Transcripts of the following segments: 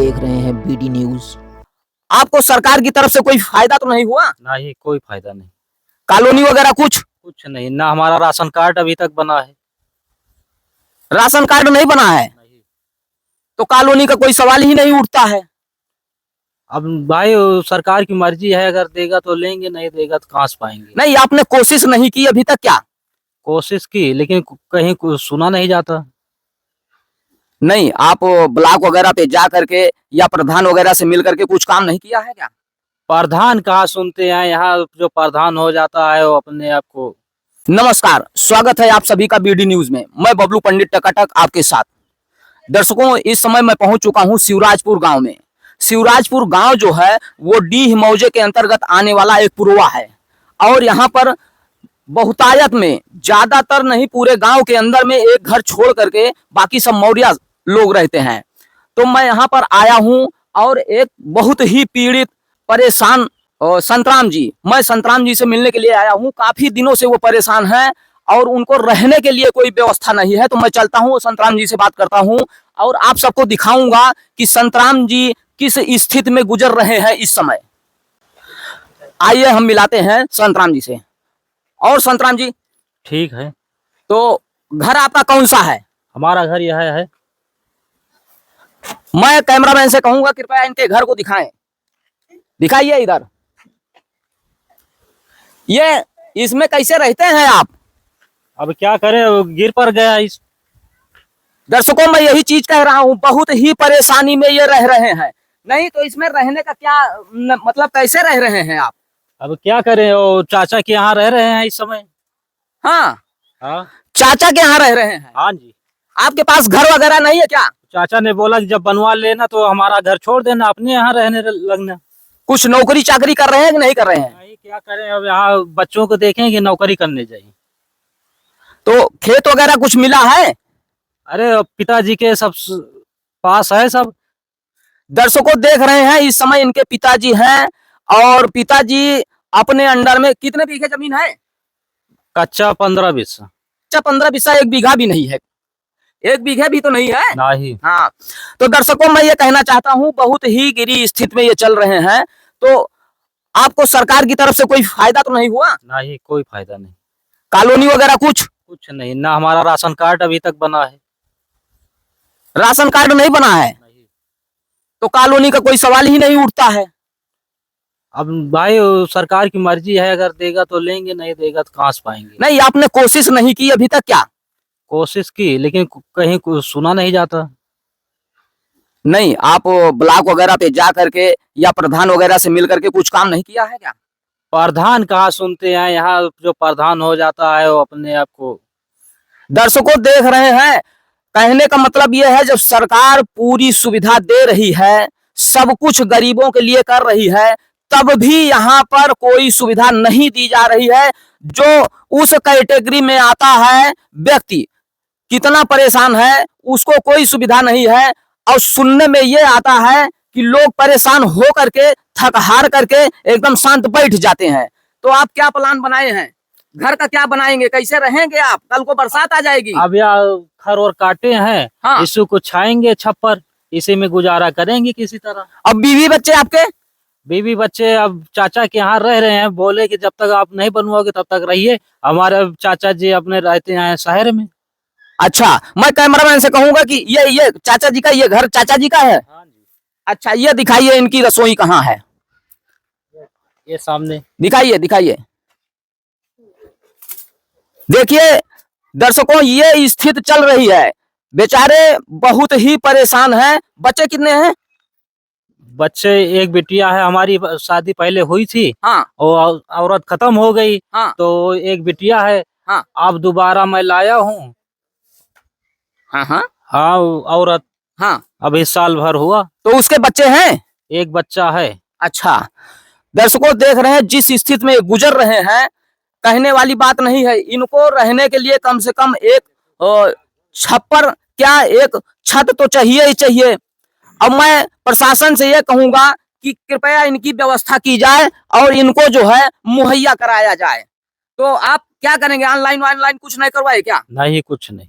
देख रहे हैं बीडी न्यूज। आपको सरकार की तरफ से कोई फायदा तो नहीं हुआ? नहीं, कोई फायदा नहीं। कॉलोनी वगैरह कुछ नहीं ना, हमारा राशन कार्ड अभी तक बना है। राशन कार्ड नहीं बना है नहीं। तो कॉलोनी का कोई सवाल ही नहीं उठता है। अब भाई सरकार की मर्जी है, अगर देगा तो लेंगे, नहीं देगा तो कहाँ से पाएंगे। नहीं, आपने कोशिश नहीं की अभी तक क्या? कोशिश की लेकिन कहीं सुना नहीं जाता। नहीं, आप ब्लॉक वगैरह पे जा करके या प्रधान वगैरह से मिल करके कुछ काम नहीं किया है क्या? प्रधान कहाँ सुनते हैं, यहाँ जो प्रधान हो जाता है वो अपने आप को। नमस्कार, स्वागत है आप सभी का बीडी न्यूज में। मैं बबलू पंडित टकाटक आपके साथ। दर्शकों, इस समय मैं पहुंच चुका हूं शिवराजपुर गांव में। शिवराजपुर गांव जो है वो डीह मौजे के अंतर्गत आने वाला एक पुरवा है और यहाँ पर बहुतायत में, ज्यादातर नहीं पूरे गांव के अंदर में एक घर छोड़ करके बाकी सब मौर्य लोग रहते हैं। तो मैं यहाँ पर आया हूँ और एक बहुत ही पीड़ित परेशान संतराम जी, मैं संतराम जी से मिलने के लिए आया हूँ। काफी दिनों से वो परेशान हैं और उनको रहने के लिए कोई व्यवस्था नहीं है। तो मैं चलता हूँ, संतराम जी से बात करता हूँ और आप सबको दिखाऊंगा कि संतराम जी किस स्थिति में गुजर रहे हैं इस समय। आइए हम मिलाते हैं संतराम जी से। और संतराम जी, ठीक है। तो घर आपका कौन सा है? हमारा घर यह है। मैं कैमरामैन से कहूंगा कृपया इनके घर को दिखाएं। दिखाइए इधर। ये इसमें कैसे रहते हैं आप? अब क्या करें, गिर पर गया इस। दर्शकों, मैं यही चीज कह रहा हूं, बहुत ही परेशानी में ये रह रहे हैं। नहीं तो इसमें रहने का क्या मतलब, कैसे रह रहे हैं आप? अब क्या करें, वो चाचा के यहाँ रह रहे हैं इस समय। हाँ, हाँ, चाचा के यहाँ रह रहे हैं। हाँ जी। आपके पास घर वगैरह नहीं है क्या? चाचा ने बोला कि जब बनवा लेना तो हमारा घर छोड़ देना, अपने यहाँ रहने लगना। कुछ नौकरी चाकरी कर रहे हैं कि नहीं कर रहे हैं? नहीं, क्या करें, अब यहाँ बच्चों को देखेंगे, नौकरी करने जाएंगे। तो खेत वगैरह कुछ मिला है? अरे पिताजी के सब पास है सब। दर्शकों देख रहे हैं, इस समय इनके पिताजी हैं और पिताजी अपने अंडर में कितने बीघे जमीन है? कच्चा 15 बीस। अच्छा, 15 बीसा, 1 बीघा भी नहीं है। 1 बीघे भी तो नहीं है। नहीं। हाँ, तो दर्शकों मैं ये कहना चाहता हूँ, बहुत ही गिरी स्थिति में ये चल रहे हैं। तो आपको सरकार की तरफ से कोई फायदा तो नहीं हुआ? नहीं, कोई फायदा नहीं। कॉलोनी वगैरह कुछ नहीं ना, हमारा राशन कार्ड अभी तक बना है। राशन कार्ड नहीं बना है नहीं। तो कॉलोनी का कोई सवाल ही नहीं उठता है। अब भाई सरकार की मर्जी है, अगर देगा तो लेंगे, नहीं देगा तो कहाँ से पाएंगे। नहीं, आपने कोशिश नहीं की अभी तक क्या? कोशिश की लेकिन कहीं सुना नहीं जाता। नहीं, आप ब्लॉक वगैरह पे जा करके या प्रधान वगैरह से मिल करके कुछ काम नहीं किया है क्या? प्रधान कहाँ सुनते हैं, यहाँ जो प्रधान हो जाता है वो अपने आप को। दर्शकों देख रहे हैं, कहने का मतलब यह है, जब सरकार पूरी सुविधा दे रही है, सब कुछ गरीबों के लिए कर रही है, तब भी यहाँ पर कोई सुविधा नहीं दी जा रही है। जो उस कैटेगरी में आता है व्यक्ति, कितना परेशान है, उसको कोई सुविधा नहीं है। और सुनने में ये आता है कि लोग परेशान हो करके, थक हार करके एकदम शांत बैठ जाते हैं। तो आप क्या प्लान बनाए हैं? घर का क्या बनाएंगे, कैसे रहेंगे आप? कल को बरसात आ जाएगी। अब यार खर और काटे हैं। हाँ। इसी को छाएंगे छप्पर, इसी में गुजारा करेंगे किसी तरह। अब बीवी बच्चे आपके? बीवी बच्चे अब चाचा के यहाँ रह रहे हैं, बोले कि जब तक आप नहीं बनवाओगे तब तक रहिए। हमारे चाचा जी अपने रहते हैं शहर में। अच्छा, मैं कैमरामैन से कहूंगा कि ये चाचा जी का, ये घर चाचा जी का है। हाँ जी। अच्छा, ये दिखाइए इनकी रसोई कहाँ है। ये सामने दिखाइए दिखाइए। देखिए दर्शकों, ये स्थिति चल रही है, बेचारे बहुत ही परेशान हैं। बच्चे कितने हैं? बच्चे एक बिटिया है, हमारी शादी पहले हुई थी। हाँ। और औरत खत्म हो गई। हाँ। तो एक बिटिया है। हाँ। अब दोबारा मैं लाया हूँ। हाँ हाँ हाँ, औरत। हाँ। अभी साल भर हुआ। तो उसके बच्चे हैं? एक बच्चा है। अच्छा, दर्शकों देख रहे हैं जिस स्थिति में गुजर रहे हैं, कहने वाली बात नहीं है। इनको रहने के लिए कम से कम एक छप्पर, क्या एक छत तो चाहिए ही चाहिए। अब मैं प्रशासन से यह कहूंगा कि कृपया इनकी व्यवस्था की जाए और इनको जो है मुहैया कराया जाए। तो आप क्या करेंगे? ऑनलाइन कुछ नहीं करवाए क्या? नहीं, कुछ नहीं।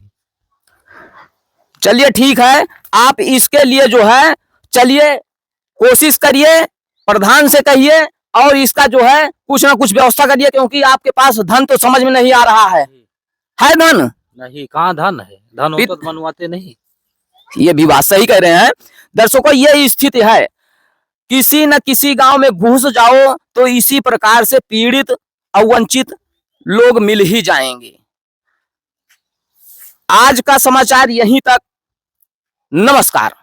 चलिए ठीक है, आप इसके लिए जो है चलिए कोशिश करिए, प्रधान से कहिए और इसका जो है कुछ ना कुछ व्यवस्था करिए, क्योंकि आपके पास धन तो समझ में नहीं आ रहा है धन? नहीं, कहाँ धन है, धन हो तो बनवाते नहीं। ये भी बात सही कह रहे हैं दर्शकों, ये स्थिति है। किसी न किसी गांव में घुस जाओ तो इसी प्रकार से पीड़ित और वंचित लोग मिल ही जाएंगे। आज का समाचार यहीं तक। नमस्कार।